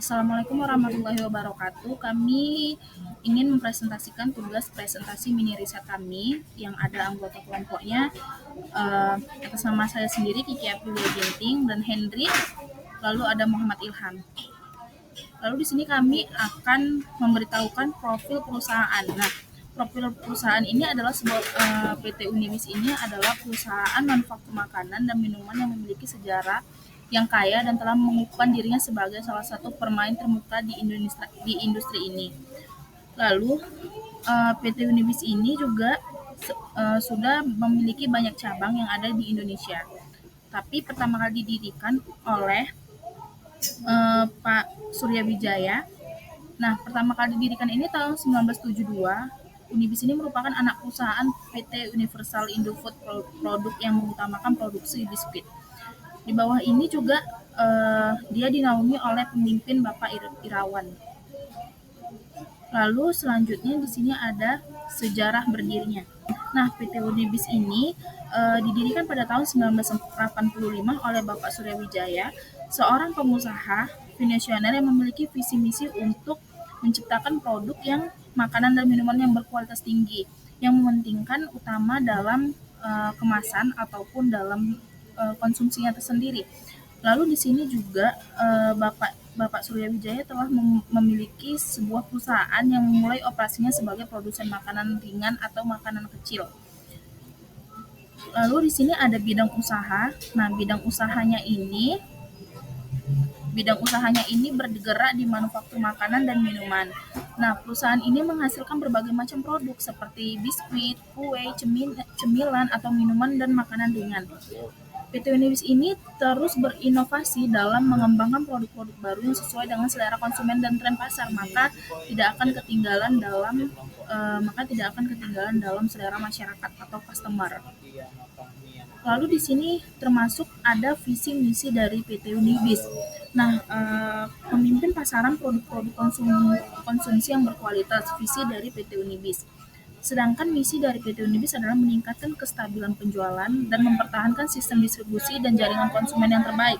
Assalamualaikum warahmatullahi wabarakatuh. Kami ingin mempresentasikan tugas presentasi mini riset kami yang ada anggota kelompoknya atas nama saya sendiri Kiki Aprilia Ginting dan Hendri, lalu ada Muhammad Ilham. Lalu di sini kami akan memberitahukan profil perusahaan. Nah, profil perusahaan ini adalah sebuah PT Unibis ini adalah perusahaan manufaktur makanan dan minuman yang memiliki sejarah yang kaya dan telah mengukuhkan dirinya sebagai salah satu pemain termuka di industri ini. Lalu PT Unibis ini juga sudah memiliki banyak cabang yang ada di Indonesia. Tapi pertama kali didirikan oleh Pak Surya Wijaya. Nah, pertama kali didirikan ini tahun 1972. Unibis ini merupakan anak perusahaan PT Universal Indofood Produk yang mengutamakan produksi biskuit. Di bawah ini juga dia dinaungi oleh pemimpin Bapak Irawan. Lalu selanjutnya di sini ada sejarah berdirinya. Nah, PT Unibis ini didirikan pada tahun 1985 oleh Bapak Surya Wijaya, seorang pengusaha visioner yang memiliki visi misi untuk menciptakan produk yang makanan dan minuman yang berkualitas tinggi, yang mementingkan utama dalam kemasan ataupun dalam konsumsinya tersendiri. Lalu di sini juga Bapak Surya Wijaya telah memiliki sebuah perusahaan yang memulai operasinya sebagai produsen makanan ringan atau makanan kecil. Lalu di sini ada bidang usaha. Nah, bidang usahanya ini bergerak di manufaktur makanan dan minuman. Nah, perusahaan ini menghasilkan berbagai macam produk seperti biskuit, kue, cemilan atau minuman dan makanan ringan. PT Unibis ini terus berinovasi dalam mengembangkan produk-produk baru yang sesuai dengan selera konsumen dan tren pasar, maka tidak akan ketinggalan dalam selera masyarakat atau customer. Lalu di sini termasuk ada visi misi dari PT Unibis. Nah, pemimpin pasaran produk-produk konsumsi yang berkualitas, visi dari PT Unibis. Sedangkan misi dari PT Unibis adalah meningkatkan kestabilan penjualan dan mempertahankan sistem distribusi dan jaringan konsumen yang terbaik.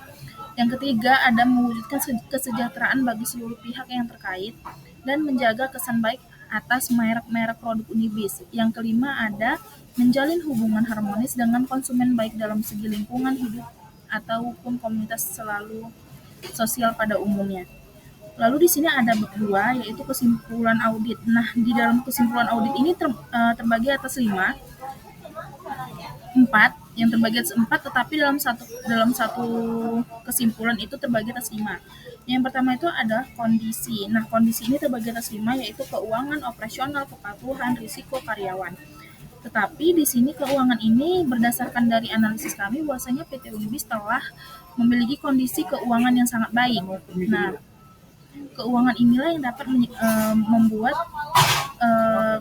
Yang ketiga ada mewujudkan kesejahteraan bagi seluruh pihak yang terkait dan menjaga kesan baik atas merek-merek produk Unibis. Yang kelima ada menjalin hubungan harmonis dengan konsumen baik dalam segi lingkungan hidup ataupun komunitas selalu sosial pada umumnya. Lalu di sini ada dua, yaitu kesimpulan audit. Nah, di dalam kesimpulan audit ini terbagi atas 4, yang terbagi atas 4, tetapi dalam satu kesimpulan itu terbagi atas 5. Yang pertama itu ada kondisi. Nah, kondisi ini terbagi atas 5, yaitu keuangan, operasional, kepatuhan, risiko, karyawan. Tetapi di sini keuangan ini berdasarkan dari analisis kami bahwasanya PT Unibis telah memiliki kondisi keuangan yang sangat baik. Nah, keuangan inilah yang dapat membuat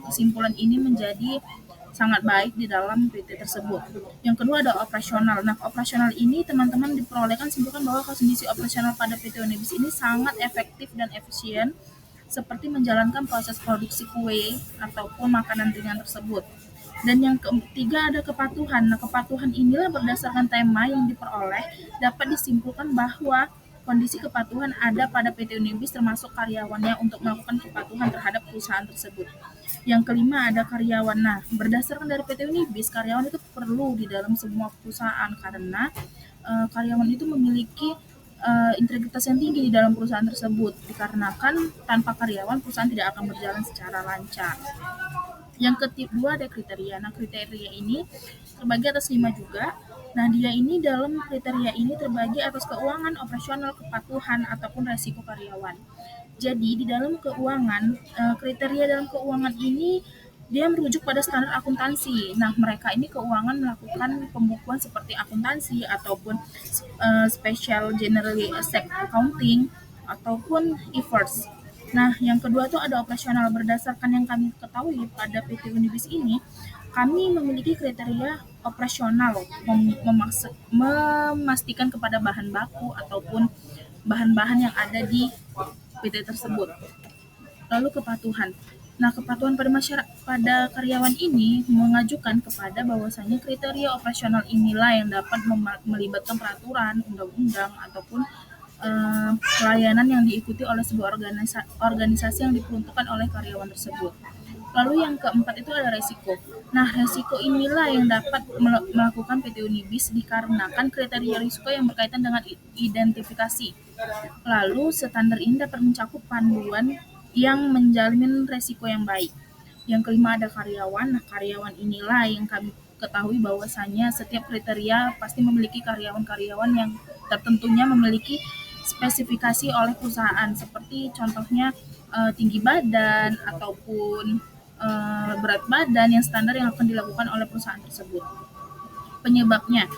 kesimpulan ini menjadi sangat baik di dalam PT tersebut. Yang kedua ada operasional. Nah, operasional ini teman-teman diperolehkan simpulkan bahwa kondisi operasional pada PT Unibis ini sangat efektif dan efisien, seperti menjalankan proses produksi kue ataupun makanan ringan tersebut. Dan yang ketiga ada kepatuhan. Nah, kepatuhan inilah berdasarkan tema yang diperoleh dapat disimpulkan bahwa kondisi kepatuhan ada pada PT Unibis termasuk karyawannya untuk melakukan kepatuhan terhadap perusahaan tersebut. Yang kelima ada karyawan. Nah, berdasarkan dari PT Unibis, karyawan itu perlu di dalam semua perusahaan karena karyawan itu memiliki integritas yang tinggi di dalam perusahaan tersebut, dikarenakan tanpa karyawan perusahaan tidak akan berjalan secara lancar. Yang kedua ada kriteria. Nah, kriteria ini terbagi atas 5 juga. Nah, dia ini dalam kriteria ini terbagi atas keuangan, operasional, kepatuhan, ataupun resiko karyawan. Jadi, di dalam keuangan, kriteria dalam keuangan ini dia merujuk pada standar akuntansi. Nah, mereka ini keuangan melakukan pembukuan seperti akuntansi ataupun special generally accepted accounting ataupun IFRS. Nah, yang kedua tuh ada operasional. Berdasarkan yang kami ketahui pada PT Unibis ini, kami memiliki kriteria operasional memastikan kepada bahan baku ataupun bahan-bahan yang ada di PT tersebut. Lalu kepatuhan. Nah, kepatuhan pada karyawan ini mengajukan kepada bahwasanya kriteria operasional inilah yang dapat melibatkan peraturan, undang-undang ataupun pelayanan yang diikuti oleh sebuah organisasi yang diperuntukkan oleh karyawan tersebut. Lalu yang keempat itu ada resiko. Nah, resiko inilah yang dapat melakukan PT Unibis dikarenakan kriteria risiko yang berkaitan dengan identifikasi. Lalu standar ini dapat mencakup panduan yang menjamin resiko yang baik. Yang kelima ada karyawan. Nah, karyawan inilah yang kami ketahui bahwasanya setiap kriteria pasti memiliki karyawan-karyawan yang tertentunya memiliki spesifikasi oleh perusahaan, seperti contohnya tinggi badan ataupun berat badan yang standar yang akan dilakukan oleh perusahaan tersebut. Penyebabnya,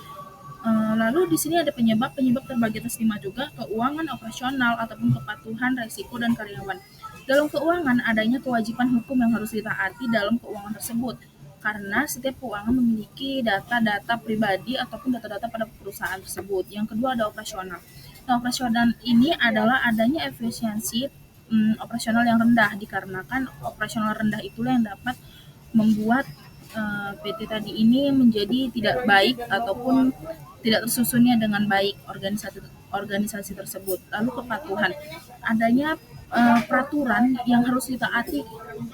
lalu di sini ada penyebab terbagi atas 5 juga, keuangan, operasional, ataupun kepatuhan, resiko, dan karyawan. Dalam keuangan, adanya kewajiban hukum yang harus ditaati dalam keuangan tersebut, karena setiap keuangan memiliki data-data pribadi ataupun data-data pada perusahaan tersebut. Yang kedua ada operasional. Nah, operasional ini adalah adanya efisiensi operasional yang rendah, dikarenakan operasional rendah itulah yang dapat membuat PT tadi ini menjadi tidak baik ataupun tidak tersusunnya dengan baik organisasi tersebut. Lalu kepatuhan, adanya peraturan yang harus ditaati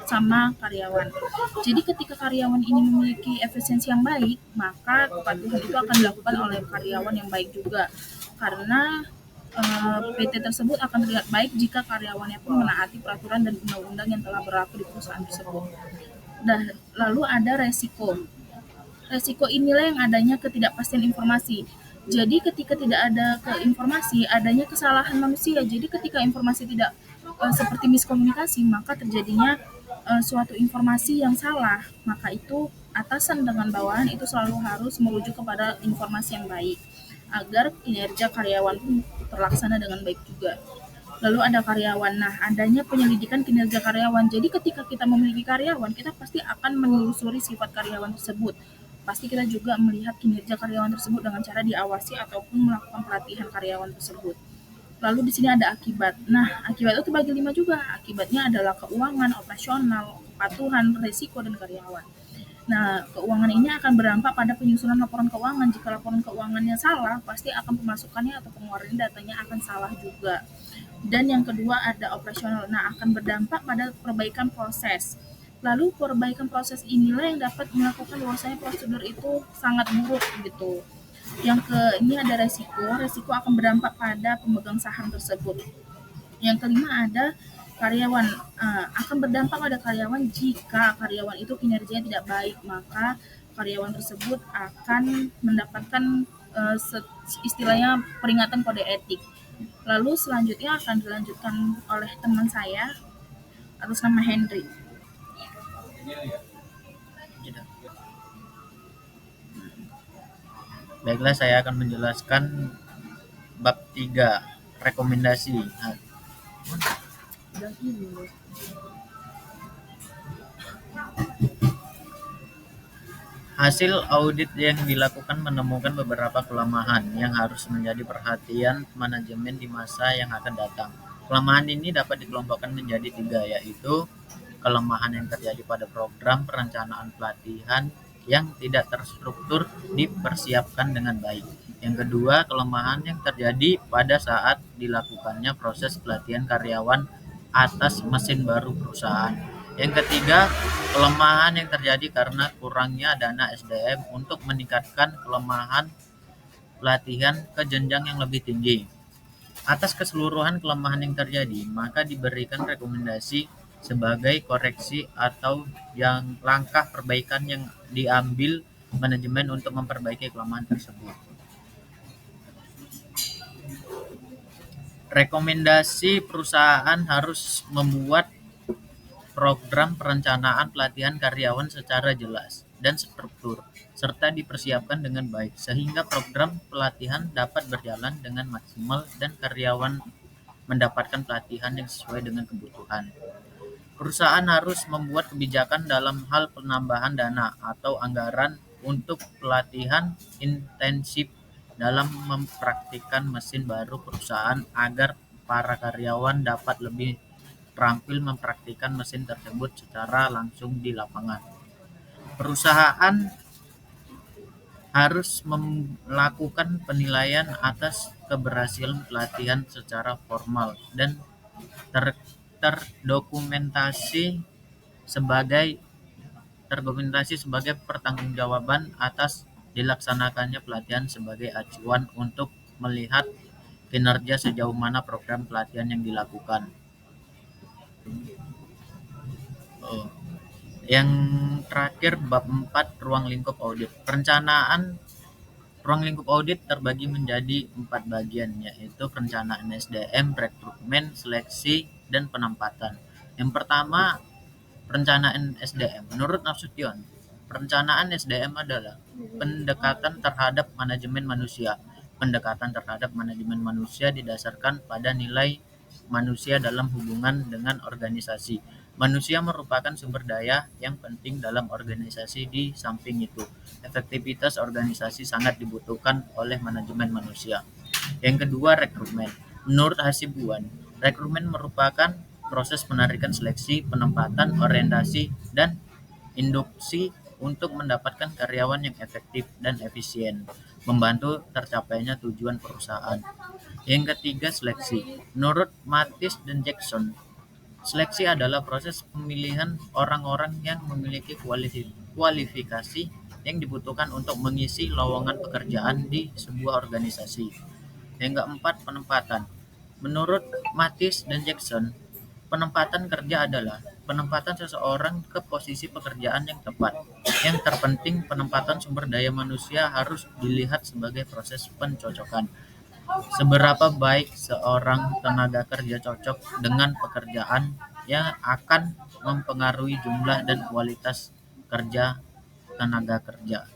sama karyawan. Jadi ketika karyawan ini memiliki efisiensi yang baik, maka kepatuhan itu akan dilakukan oleh karyawan yang baik juga. Karena PT tersebut akan terlihat baik jika karyawannya pun menaati peraturan dan undang-undang yang telah berlaku di perusahaan tersebut. Lalu ada resiko. Resiko inilah yang adanya ketidakpastian informasi. Jadi ketika tidak ada informasi, adanya kesalahan manusia. Jadi ketika informasi tidak seperti miskomunikasi, maka terjadinya suatu informasi yang salah. Maka itu atasan dengan bawahan itu selalu harus merujuk kepada informasi yang baik agar kinerja karyawan pun terlaksana dengan baik juga. Lalu ada karyawan. Nah, adanya penyelidikan kinerja karyawan. Jadi ketika kita memiliki karyawan, kita pasti akan menelusuri sifat karyawan tersebut. Pasti kita juga melihat kinerja karyawan tersebut dengan cara diawasi ataupun melakukan pelatihan karyawan tersebut. Lalu di sini ada akibat. Nah, akibat itu terbagi 5 juga. Akibatnya adalah keuangan, operasional, kepatuhan, resiko, dan karyawan. Nah, keuangan ini akan berdampak pada penyusunan laporan keuangan. Jika laporan keuangannya salah, pasti akan pemasukannya atau pengeluaran datanya akan salah juga. Dan yang kedua ada operasional. Nah, akan berdampak pada perbaikan proses. Lalu perbaikan proses inilah yang dapat melakukan bahwasanya prosedur itu sangat buruk gitu. Ini ada resiko. Resiko akan berdampak pada pemegang saham tersebut. Yang kelima ada karyawan. Akan berdampak pada karyawan jika karyawan itu kinerjanya tidak baik, maka karyawan tersebut akan mendapatkan istilahnya peringatan kode etik. Lalu selanjutnya akan dilanjutkan oleh teman saya atas nama Henry. Baiklah, saya akan menjelaskan bab 3, rekomendasi. Hasil audit yang dilakukan menemukan beberapa kelemahan yang harus menjadi perhatian manajemen di masa yang akan datang. Kelemahan ini dapat dikelompokkan menjadi 3, yaitu kelemahan yang terjadi pada program perencanaan pelatihan yang tidak terstruktur dipersiapkan dengan baik. Yang kedua, kelemahan yang terjadi pada saat dilakukannya proses pelatihan karyawan atas mesin baru perusahaan. Yang ketiga, kelemahan yang terjadi karena kurangnya dana SDM untuk meningkatkan kelemahan pelatihan ke jenjang yang lebih tinggi. Atas keseluruhan kelemahan yang terjadi, maka diberikan rekomendasi sebagai koreksi atau yang langkah perbaikan yang diambil manajemen untuk memperbaiki kelemahan tersebut. Rekomendasi perusahaan harus membuat program perencanaan pelatihan karyawan secara jelas dan struktur, serta dipersiapkan dengan baik, sehingga program pelatihan dapat berjalan dengan maksimal dan karyawan mendapatkan pelatihan yang sesuai dengan kebutuhan. Perusahaan harus membuat kebijakan dalam hal penambahan dana atau anggaran untuk pelatihan intensif dalam mempraktikkan mesin baru perusahaan agar para karyawan dapat lebih terampil mempraktikkan mesin tersebut secara langsung di lapangan. Perusahaan harus melakukan penilaian atas keberhasilan pelatihan secara formal dan terdokumentasi sebagai pertanggungjawaban atas dilaksanakannya pelatihan sebagai acuan untuk melihat kinerja sejauh mana program pelatihan yang dilakukan. Oh. Yang terakhir bab 4 ruang lingkup audit. Perencanaan ruang lingkup audit terbagi menjadi 4 bagian, yaitu perencanaan SDM, rekrutmen, seleksi, dan penempatan. Yang pertama, perencanaan SDM. Menurut Nasution, perencanaan SDM adalah pendekatan terhadap manajemen manusia. Pendekatan terhadap manajemen manusia didasarkan pada nilai manusia dalam hubungan dengan organisasi. Manusia merupakan sumber daya yang penting dalam organisasi. Di samping itu, efektivitas organisasi sangat dibutuhkan oleh manajemen manusia. Yang kedua, rekrutmen. Menurut Hasibuan, rekrutmen merupakan proses penarikan seleksi, penempatan, orientasi, dan induksi untuk mendapatkan karyawan yang efektif dan efisien, membantu tercapainya tujuan perusahaan. Yang ketiga, seleksi. Menurut Mathis dan Jackson, seleksi adalah proses pemilihan orang-orang yang memiliki kualifikasi yang dibutuhkan untuk mengisi lowongan pekerjaan di sebuah organisasi. Yang keempat, penempatan. Menurut Mathis dan Jackson, penempatan kerja adalah penempatan seseorang ke posisi pekerjaan yang tepat. Yang terpenting, penempatan sumber daya manusia harus dilihat sebagai proses pencocokan. Seberapa baik seorang tenaga kerja cocok dengan pekerjaan yang akan mempengaruhi jumlah dan kualitas kerja tenaga kerja.